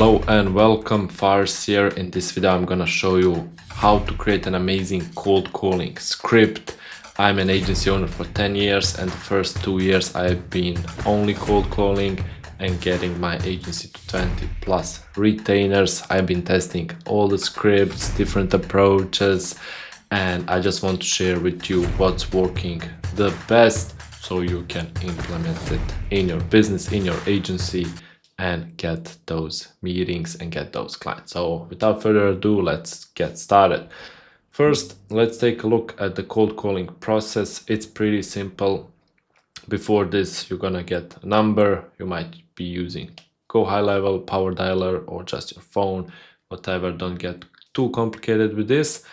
Hello and welcome, Fars here. In this video I'm gonna show you how to create an amazing cold calling script. I'm an agency owner for 10 years and the first 2 years I've been only cold calling and getting my agency to 20 plus retainers. I've been testing all the scripts, different approaches, and I just want to share with you what's working the best so you can implement it in your business, in your agency, and get those meetings and get those clients. So without further ado, let's get started. First, let's take a look at the cold calling process. It's pretty simple. Before this, you're gonna get a number. You might be using Go High Level, Power Dialer, or just your phone, whatever. Don't get too complicated with this.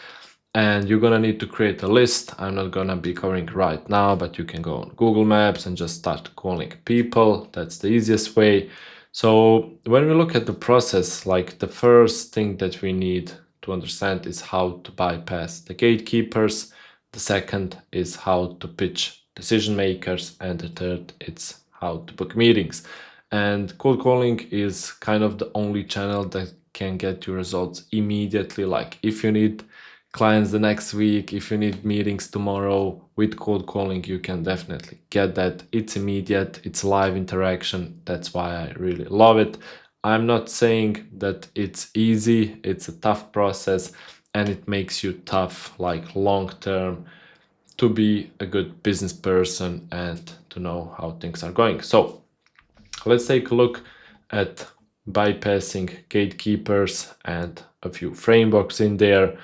And you're gonna need to create a list. I'm not gonna be covering right now, but you can go on Google Maps and just start calling people. That's the easiest way. So when we look at the process, like the first thing that we need to understand is how to bypass the gatekeepers. The second is how to pitch decision makers, and the third it's how to book meetings. And cold calling is kind of the only channel that can get you results immediately. Like if you need clients the next week, if you need meetings tomorrow, with cold calling you can definitely get that. It's immediate, it's live interaction. That's why I really love it. I'm not saying that it's easy, it's a tough process and it makes you tough, like long term, to be a good business person and to know how things are going. So let's take a look at bypassing gatekeepers and a few frameworks in there.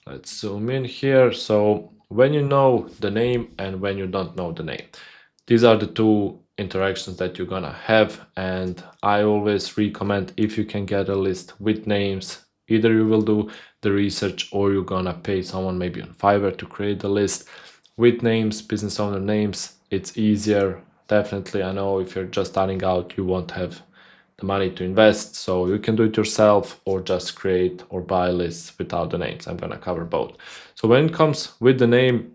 Let's zoom in here. So when you know the name and when you don't know the name, these are the two interactions that you're gonna have. And I always recommend, if you can get a list with names, either you will do the research or you're gonna pay someone maybe on Fiverr to create the list with names, business owner names. It's easier. Definitely, I know if you're just starting out, you won't have the money to invest, so you can do it yourself or just create or buy lists without the names. I'm gonna cover both. So when it comes with the name,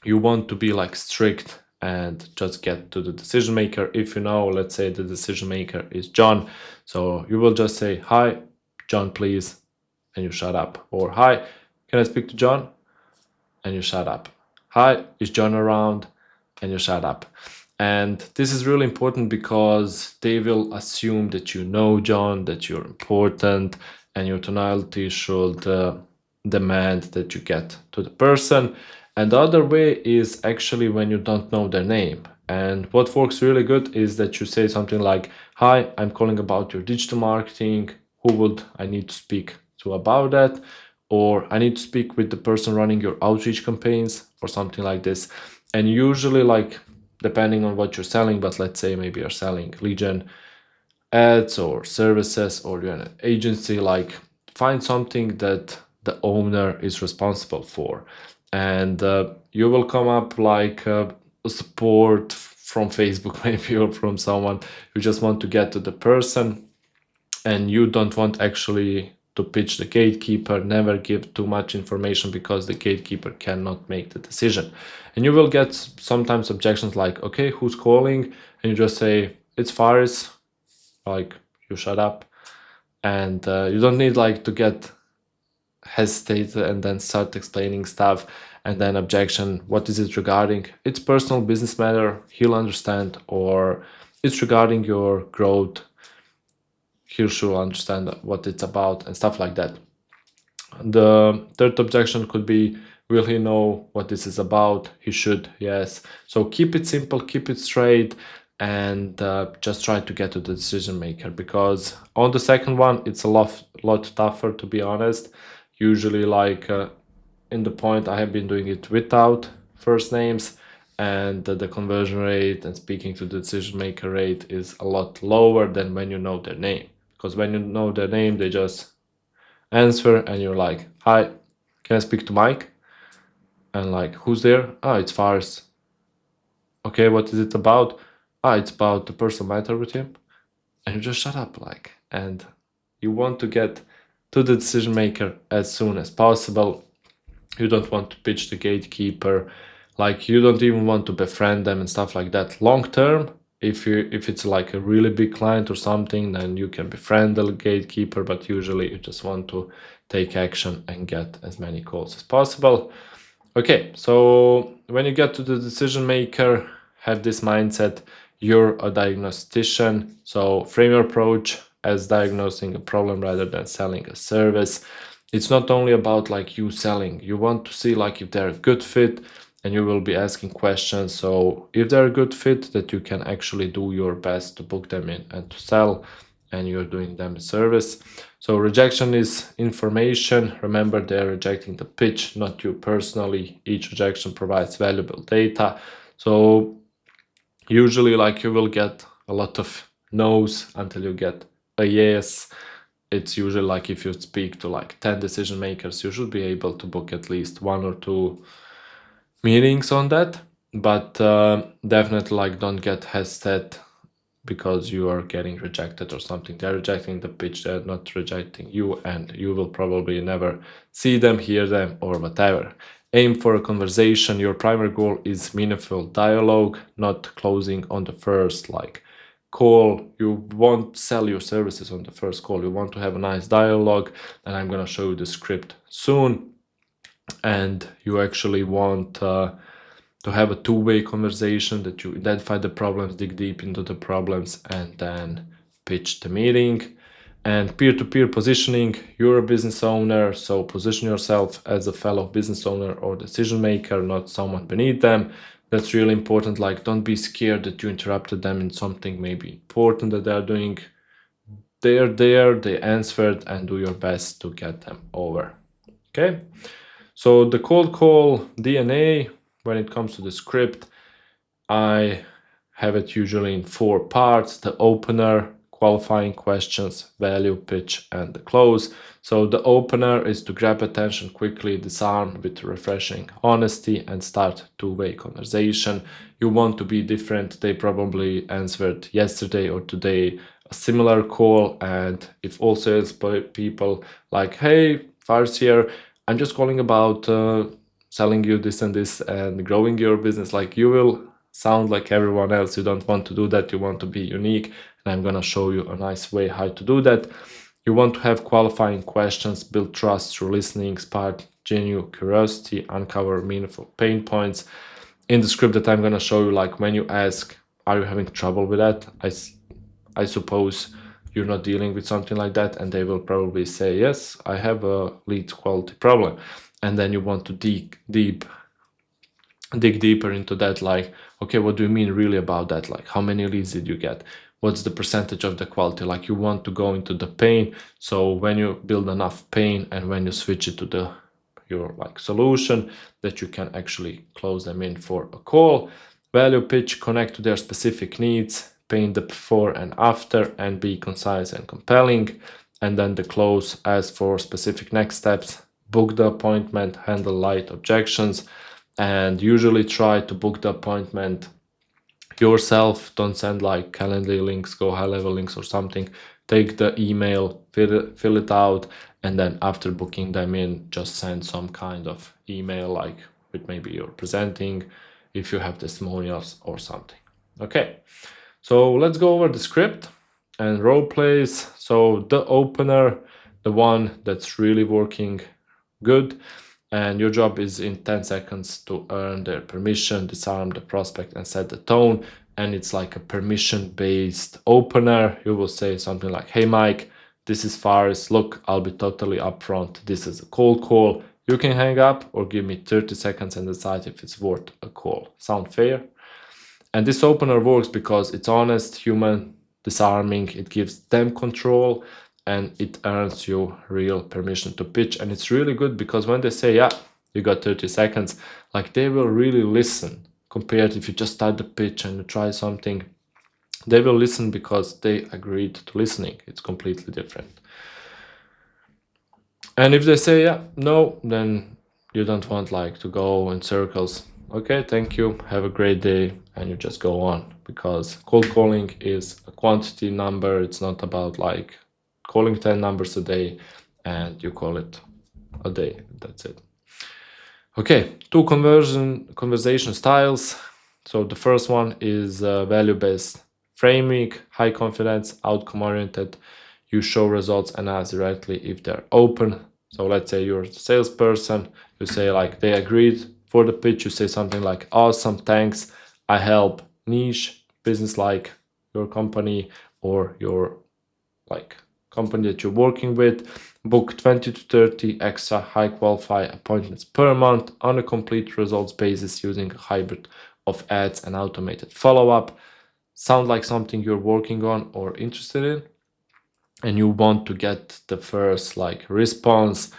you want to be like strict and just get to the decision maker. If you know, let's say the decision maker is John, so you will just say, "Hi, John, please," and you shut up. Or, "Hi, can I speak to John?" and you shut up. "Hi, is John around?" and you shut up. And this is really important because they will assume that you know John, that you're important, and your tonality should demand that you get to the person. And the other way is actually when you don't know their name. And what works really good is that you say something like, "Hi, I'm calling about your digital marketing. Who would I need to speak to about that?" Or, "I need to speak with the person running your outreach campaigns," or something like this. And usually, like, depending on what you're selling, but let's say maybe you're selling lead gen ads or services, or you're an agency, like find something that the owner is responsible for. And you will come up like support from Facebook maybe, or from someone who just want to get to the person, and you don't want actually to pitch the gatekeeper. Never give too much information because the gatekeeper cannot make the decision. And you will get sometimes objections like, "Okay, who's calling?" and you just say, "It's Faris," like you shut up. And you don't need like to get hesitate and then start explaining stuff. And then objection, "What is it regarding?" "It's personal business matter," he'll understand. Or, "It's regarding your growth," he should understand what it's about, and stuff like that. The third objection could be, "Will he know what this is about?" He should, yes. So keep it simple, keep it straight, and just try to get to the decision maker, because on the second one it's a lot tougher, to be honest. Usually, like in the point, I have been doing it without first names, and the conversion rate and speaking to the decision maker rate is a lot lower than when you know their name. Because when you know their name, they just answer and you're like, "Hi, can I speak to Mike?" And like, "Who's there?" "Oh, it's Faris." "Okay, what is it about?" "Ah, it's about the personal matter with him." And you just shut up, like, and you want to get to the decision maker as soon as possible. You don't want to pitch the gatekeeper, like you don't even want to befriend them and stuff like that. Long term, If it's like a really big client or something, then you can befriend the gatekeeper, but usually you just want to take action and get as many calls as possible. Okay, so when you get to the decision maker, have this mindset, you're a diagnostician. So frame your approach as diagnosing a problem rather than selling a service. It's not only about like you selling, you want to see like if they're a good fit, and you will be asking questions. So if they're a good fit, that you can actually do your best to book them in and to sell, and you're doing them a service. So rejection is information. Remember, they're rejecting the pitch, not you personally. Each rejection provides valuable data. So usually like you will get a lot of no's until you get a yes. It's usually like if you speak to like 10 decision makers, you should be able to book at least 1 or 2 meetings on that. But definitely like don't get hesitant because you are getting rejected or something. They're rejecting the pitch, they're not rejecting you, and you will probably never see them, hear them, or whatever. Aim for a conversation. Your primary goal is meaningful dialogue, not closing on the first like call. You won't sell your services on the first call. You want to have a nice dialogue, and I'm going to show you the script soon. And you actually want to have a two-way conversation, that you identify the problems, dig deep into the problems, and then pitch the meeting. And peer-to-peer positioning, you're a business owner, so position yourself as a fellow business owner or decision maker, not someone beneath them. That's really important. Like, don't be scared that you interrupted them in something maybe important that they're doing. They're there, they answered, and do your best to get them over. Okay, so the cold call DNA, when it comes to the script, I have it usually in 4 parts: the opener, qualifying questions, value pitch, and the close. So the opener is to grab attention quickly, disarm with refreshing honesty, and start two-way conversation. You want to be different. They probably answered yesterday or today a similar call, and if all sales people like, hey, Fars here, I'm just calling about selling you this and this and growing your business, like you will sound like everyone else. You don't want to do that. You want to be unique, and I'm going to show you a nice way how to do that. You want to have qualifying questions, build trust through listening, spark genuine curiosity, uncover meaningful pain points. In the script that I'm going to show you, like when you ask, are you having trouble with that? I suppose you're not dealing with something like that, and they will probably say, yes, I have a lead quality problem. And then you want to dig deeper into that, like, okay, what do you mean really about that? Like, how many leads did you get? What's the percentage of the quality? Like, you want to go into the pain. So when you build enough pain and when you switch it to your like solution, that you can actually close them in for a call. Value pitch, connect to their specific needs, paint the before and after, and be concise and compelling. And then the close, ask for specific next steps, book the appointment, handle light objections, and usually try to book the appointment yourself. Don't send like calendar links, go high level links or something. Take the email, fill it out, and then after booking them in, just send some kind of email, like with maybe you're presenting, if you have testimonials or something. Okay, so let's go over the script and role plays. So the opener, the one that's really working good, and your job is in 10 seconds to earn their permission, disarm the prospect, and set the tone. And it's like a permission-based opener. You will say something like, hey, Mike, this is Faris. Look, I'll be totally upfront. This is a cold call. You can hang up or give me 30 seconds and decide if it's worth a call. Sound fair? And this opener works because it's honest, human, disarming. It gives them control, and it earns you real permission to pitch. And it's really good because when they say, yeah, you got 30 seconds, like they will really listen, compared if you just start the pitch and you try something. They will listen because they agreed to listening. It's completely different. And if they say, yeah, no, then you don't want like to go in circles. Okay, thank you, have a great day, and you just go on, because cold calling is a quantity number. It's not about like calling 10 numbers a day and you call it a day. That's it. Okay, 2 conversation styles. So the first one is value-based framing, high confidence, outcome oriented. You show results and ask directly if they're open. So let's say you're a salesperson, you say like they agreed for the pitch, you say something like, awesome, thanks, I help niche business like your company or your like company that you're working with, book 20 to 30 extra high qualify appointments per month on a complete results basis using a hybrid of ads and automated follow-up. Sound like something you're working on or interested in, and you want to get the first like response,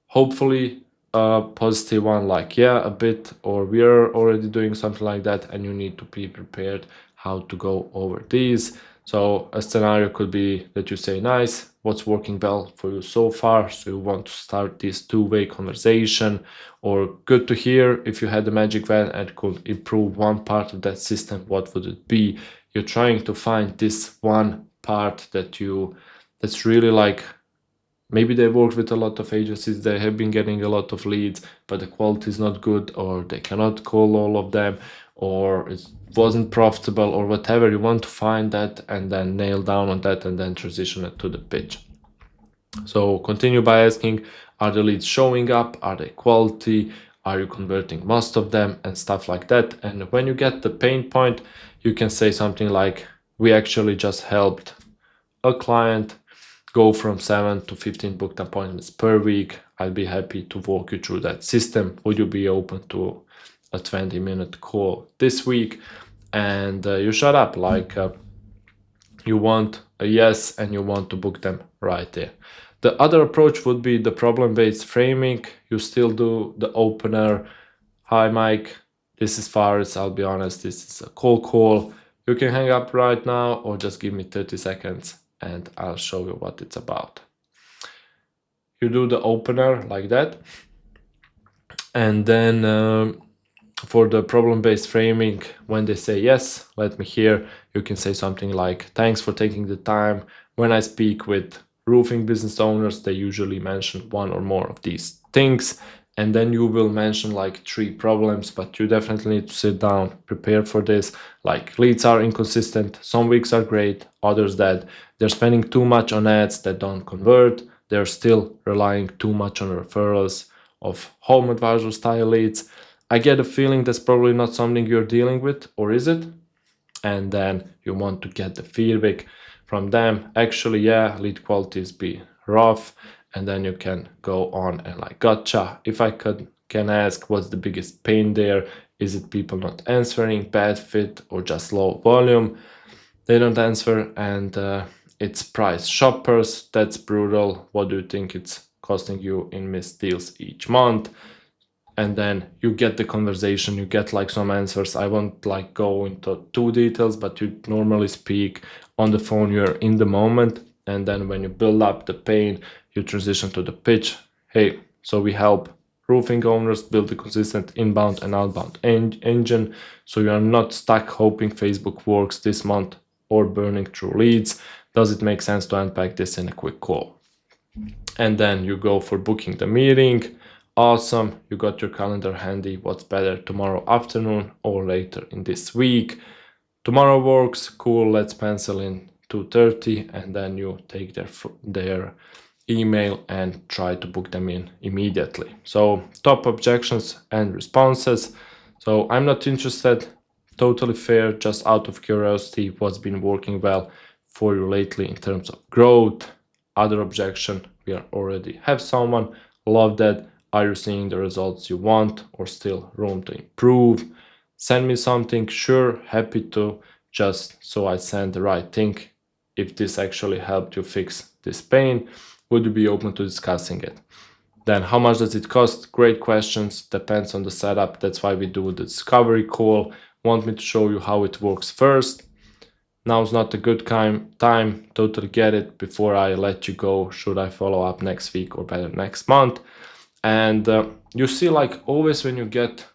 hopefully a positive one, like yeah, a bit, or we are already doing something like that, and you need to be prepared how to go over these. So a scenario could be that you say, nice, what's working well for you so far? So you want to start this two-way conversation, or good to hear, if you had a magic wand and could improve one part of that system, what would it be? You're trying to find this one part that's really like, maybe they work with a lot of agencies, they have been getting a lot of leads, but the quality is not good, or they cannot call all of them, or it wasn't profitable, or whatever. You want to find that and then nail down on that and then transition it to the pitch. So continue by asking, are the leads showing up? Are they quality? Are you converting most of them? And stuff like that. And when you get the pain point, you can say something like, we actually just helped a client go from 7 to 15 booked appointments per week. I'd be happy to walk you through that system. Would you be open to a 20-minute call this week? And you shut up, like you want a yes and you want to book them right there. The other approach would be the problem-based framing. You still do the opener. Hi, Mike. This is Faris. I'll be honest, this is a cold call. You can hang up right now or just give me 30 seconds and I'll show you what it's about. You do the opener like that. And then for the problem-based framing, when they say, yes, let me hear, you can say something like, thanks for taking the time. When I speak with roofing business owners, they usually mention one or more of these things. And then you will mention like 3 problems, but you definitely need to sit down, prepare for this. Like leads are inconsistent. Some weeks are great, others that they're spending too much on ads that don't convert. They're still relying too much on referrals of home advisor style leads. I get a feeling that's probably not something you're dealing with, or is it? And then you want to get the feedback from them. Actually, yeah, lead quality is be rough. And then you can go on and like, gotcha. If I can ask, what's the biggest pain there? Is it people not answering, bad fit, or just low volume? They don't answer, and it's price shoppers. That's brutal. What do you think it's costing you in missed deals each month? And then you get the conversation, you get like some answers. I won't like go into too details, but you normally speak on the phone, you're in the moment. And then when you build up the pain, you transition to the pitch. Hey, so we help roofing owners build a consistent inbound and outbound engine, so you are not stuck hoping Facebook works this month or burning through leads. Does it make sense to unpack this in a quick call? And then you go for booking the meeting. Awesome, you got your calendar handy. What's better, tomorrow afternoon or later in this week? Tomorrow works, cool, let's pencil in 2:30, and then you take their email and try to book them in immediately. So top objections and responses. So I'm not interested, totally fair, just out of curiosity, what's been working well for you lately in terms of growth? Other objection, we already have someone, love that. Are you seeing the results you want or still room to improve? Send me something, sure, happy to, just so I send the right thing. If this actually helped you fix this pain, would you be open to discussing it? Then how much does it cost? Great questions, depends on the setup. That's why we do the discovery call. Want me to show you how it works first? Now's not a good time, totally get it. Before I let you go, should I follow up next week or better next month? And you see, like always when you get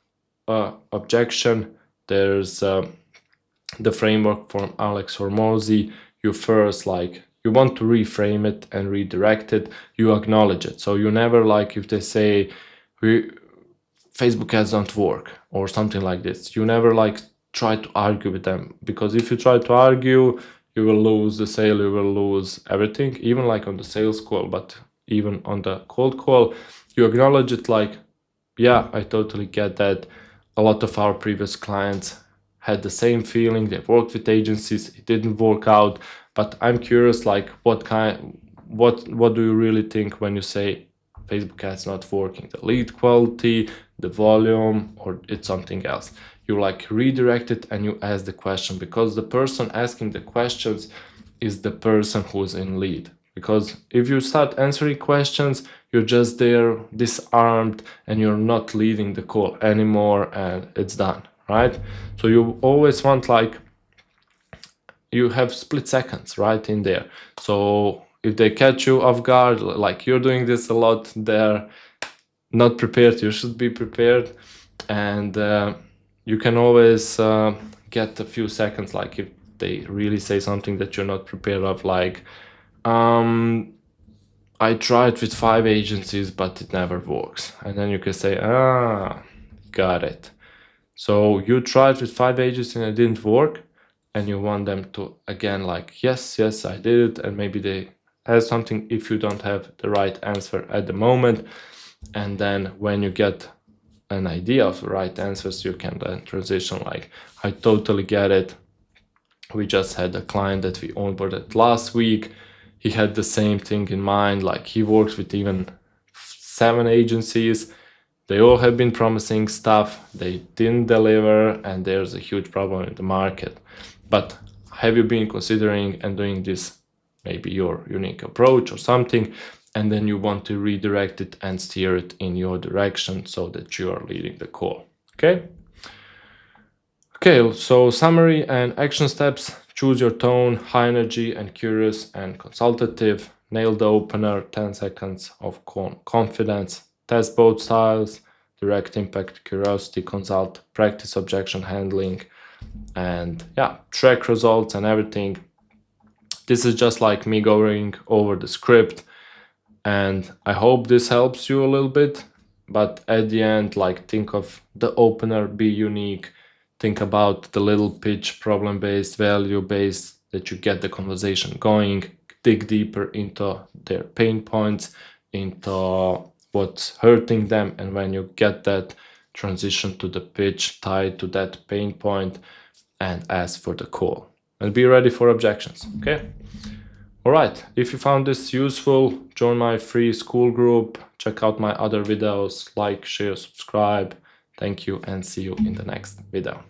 objection, there's the framework from Alex Hormozy. You first like, you want to reframe it and redirect it, you acknowledge it. So you never like, if they say Facebook ads don't work or something like this, you never like try to argue with them, because if you try to argue, you will lose the sale, you will lose everything, even like on the sales call. But even on the cold call, you acknowledge it like, yeah, I totally get that. A lot of our previous clients had the same feeling. They worked with agencies, it didn't work out. But I'm curious, like, what do you really think when you say Facebook ads not working? The lead quality, the volume, or it's something else? You like redirect it and you ask the question, because the person asking the questions is the person who's in lead. Because if you start answering questions, you're just there disarmed and you're not leading the call anymore, and it's done, right? So you always want, like, you have split seconds right in there. So if they catch you off guard, like you're doing this a lot, they're not prepared, you should be prepared. And you can always get a few seconds, like if they really say something that you're not prepared of, like, I tried with 5 agencies, but it never works. And then you can say, got it. So you tried with 5 agencies and it didn't work, and you want them to again, like, yes, I did it, and maybe they have something if you don't have the right answer at the moment. And then when you get an idea of the right answers, you can then transition, like, I totally get it. We just had a client that we onboarded last week. He had the same thing in mind, like he works with even 7 agencies. They all have been promising stuff, they didn't deliver, and there's a huge problem in the market. But have you been considering and doing this, maybe your unique approach or something, and then you want to redirect it and steer it in your direction so that you are leading the call, okay? Okay, so summary and action steps: choose your tone, high energy and curious and consultative, nail the opener, 10 seconds of confidence, test both styles, direct impact, curiosity, consult, practice objection handling, and yeah, track results and everything. This is just like me going over the script, and I hope this helps you a little bit. But at the end, like, think of the opener, be unique, think about the little pitch, problem-based, value-based, that you get the conversation going, dig deeper into their pain points, into what's hurting them, and when you get that, transition to the pitch tied to that pain point and ask for the call. And be ready for objections, okay? All right, if you found this useful, join my free school group, check out my other videos, like, share, subscribe. Thank you, and see you in the next video.